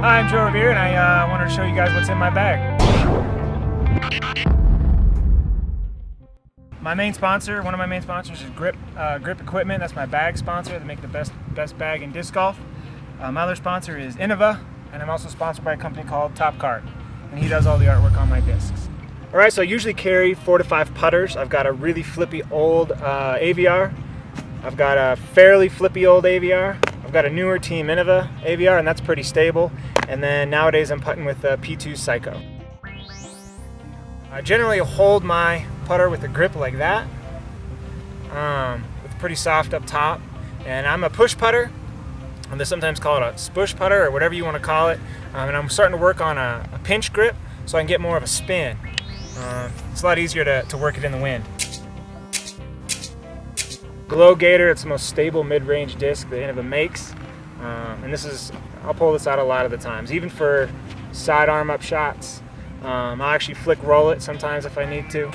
Hi, I'm Rovere, and I wanted to show you guys what's in my bag. My main sponsor, one of my main sponsors is Grip Equipment. That's my bag sponsor. They make the best bag in disc golf. My other sponsor is Innova, and I'm also sponsored by a company called Top Card, and he does all the artwork on my discs. All right, so I usually carry 4 to 5 putters. I've got a really flippy old AVR. I've got a fairly flippy old AVR. I've got a newer Team Innova AVR, and that's pretty stable. And then nowadays I'm putting with P2 Psycho. I generally hold my putter with a grip like that, with pretty soft up top. And I'm a push putter, and they sometimes call it a spush putter or whatever you want to call it. And I'm starting to work on a pinch grip so I can get more of a spin. It's a lot easier to work it in the wind. Glow GATOR, it's the most stable mid-range disc that Innova makes. And I'll pull this out a lot of the times, even for sidearm up shots. I'll actually flick roll it sometimes if I need to.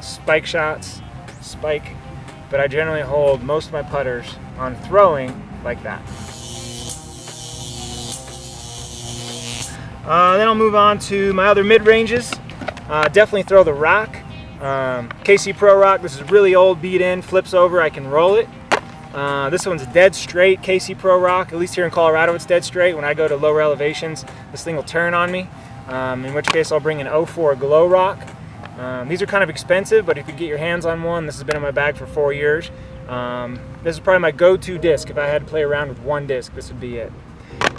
Spike shots, spike. But I generally hold most of my putters on throwing like that. Then I'll move on to my other mid-ranges. Definitely throw the rock. KC Pro Rock, this is really old, beat in, flips over, I can roll it. This one's dead straight KC Pro Rock. At least here in Colorado it's dead straight. When I go to lower elevations, this thing will turn on me, in which case I'll bring an 04 Glow Rock. These are kind of expensive, but if you get your hands on one, this has been in my bag for 4 years. This is probably my go-to disc. If I had to play around with one disc, this would be it.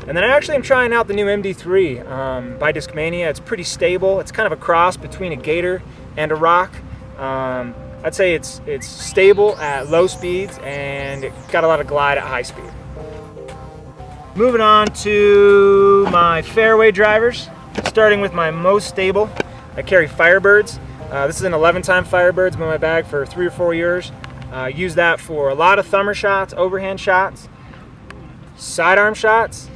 And then I actually am trying out the new MD3 by Discmania. It's pretty stable. It's kind of a cross between a GATOR and a rock. I'd say it's stable at low speeds, and it got a lot of glide at high speed. Moving on to my fairway drivers, starting with my most stable. I carry FIREBIRDs. This is an 11-time FIREBIRD. It's been in my bag for 3 or 4 years. Use that for a lot of thumber shots, overhand shots, sidearm shots,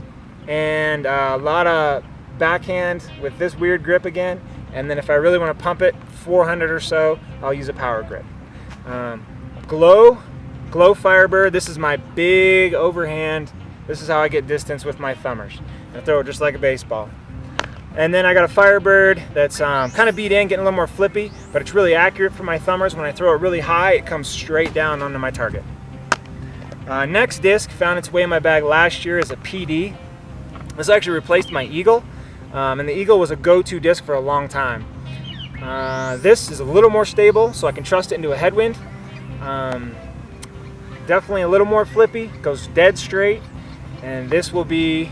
and a lot of backhand with this weird grip again. And then if I really want to pump it 400 or so, I'll use a power grip. Glow FIREBIRD. This is my big overhand. This is how I get distance with my thumbers. I throw it just like a baseball. And then I got a FIREBIRD that's kind of beat in, getting a little more flippy, but it's really accurate for my thumbers. When I throw it really high, it comes straight down onto my target. Next disc found its way in my bag last year is a PD. This actually replaced my Eagle. And the Eagle was a go-to disc for a long time. This is a little more stable, so I can trust it into a headwind. Definitely a little more flippy, goes dead straight, and this will be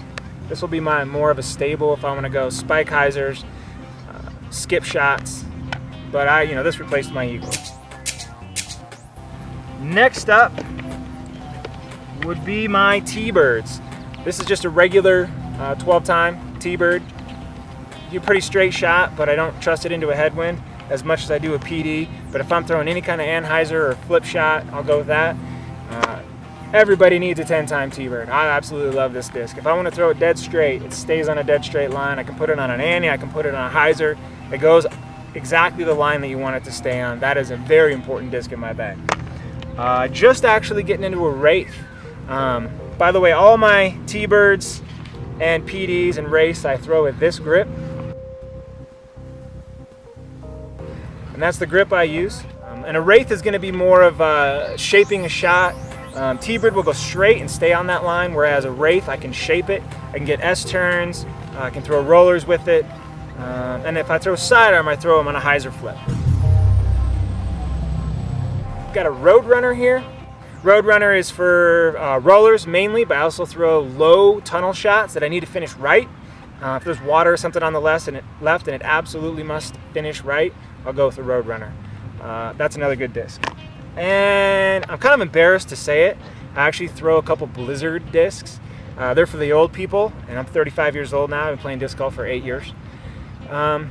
my more of a stable if I want to go spike hyzers, skip shots. But this replaced my Eagle. Next up would be my TEEBIRDs. This is just a regular 12-time TEEBIRD. Do pretty straight shot, but I don't trust it into a headwind as much as I do a PD. But if I'm throwing any kind of anhyzer or flip shot, I'll go with that. Everybody needs a 10-time TEEBIRD. I absolutely love this disc. If I want to throw it dead straight, it stays on a dead straight line. I can put it on an ante, I can put it on a hyzer. It goes exactly the line that you want it to stay on. That is a very important disc in my bag. Just actually getting into a WRAITH. By the way, all my TEEBIRDs and PDs and WRAITHs I throw with this grip. And that's the grip I use. And a WRAITH is going to be more of shaping a shot. TEEBIRD will go straight and stay on that line, whereas a WRAITH, I can shape it. I can get S-turns, I can throw rollers with it. And if I throw sidearm, I throw them on a hyzer flip. Got a ROADRUNNER here. ROADRUNNER is for rollers mainly, but I also throw low tunnel shots that I need to finish right. If there's water or something on the left and it absolutely must finish right, I'll go with the ROADRUNNER. That's another good disc. And I'm kind of embarrassed to say it, I actually throw a couple Blizzard discs. They're for the old people, and I'm 35 years old now. I've been playing disc golf for 8 years. And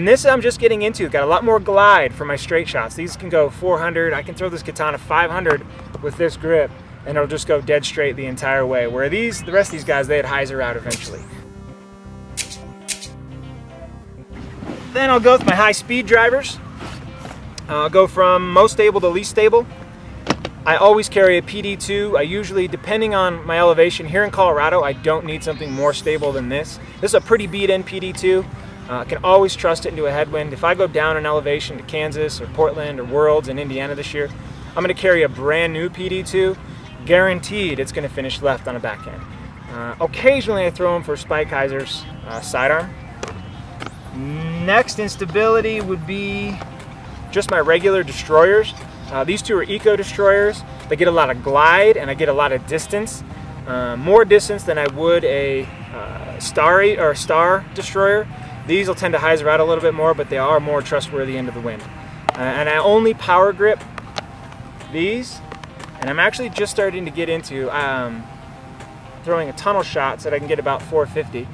this I'm just getting into. Got a lot more glide for my straight shots. These can go 400. I can throw this Katana 500 with this grip, and it'll just go dead straight the entire way. Where the rest of these guys, they had hyzer out eventually. Then I'll go with my high speed drivers. I'll go from most stable to least stable. I always carry a PD2. I usually, depending on my elevation, here in Colorado, I don't need something more stable than this. This is a pretty beat-in PD2. I can always trust it into a headwind. If I go down in elevation to Kansas or Portland or Worlds in Indiana this year, I'm going to carry a brand new PD2. Guaranteed it's going to finish left on a backhand. Occasionally I throw them for Spike Heiser's sidearm. Next instability would be just my regular destroyers. These two are eco destroyers. They get a lot of glide and I get a lot of distance. More distance than I would a star destroyer. These will tend to hyzer out a little bit more, but they are more trustworthy into the wind. And I only power grip these, and I'm actually just starting to get into throwing a tunnel shot so that I can get about 450.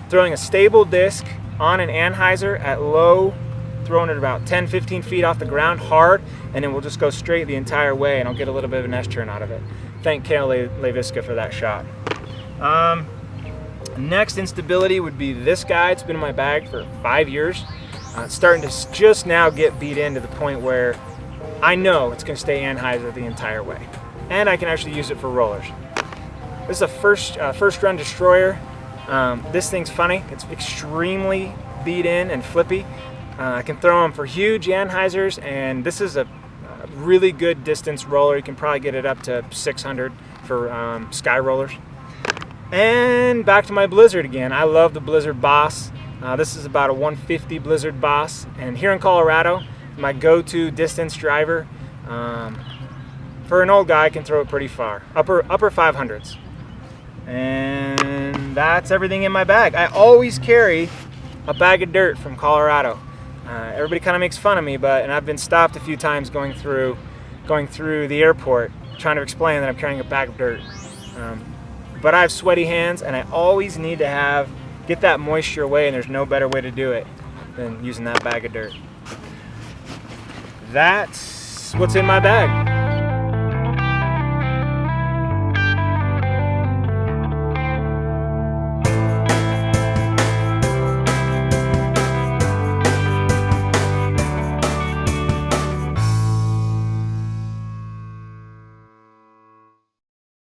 Throwing a stable disc on an Anheuser at low, throwing it about 10-15 feet off the ground hard, and then we'll just go straight the entire way and I'll get a little bit of an S-turn out of it. Thank Kale Leviska for that shot. Next instability would be this guy. It's been in my bag for 5 years. It's starting to just now get beat in to the point where I know it's going to stay Anheuser the entire way. And I can actually use it for rollers. This is a first run destroyer. This thing's funny. It's extremely beat in and flippy. I can throw them for huge Anheisers, and this is a really good distance roller. You can probably get it up to 600 for sky rollers. And back to my Blizzard again. I love the Blizzard Boss. This is about a 150 Blizzard Boss, and here in Colorado, my go-to distance driver. For an old guy, I can throw it pretty far, upper 500s. And that's everything in my bag. I always carry a bag of dirt from Colorado. Everybody kind of makes fun of me, and I've been stopped a few times going through the airport trying to explain that I'm carrying a bag of dirt. But I have sweaty hands, and I always need to get that moisture away, and there's no better way to do it than using that bag of dirt. That's what's in my bag.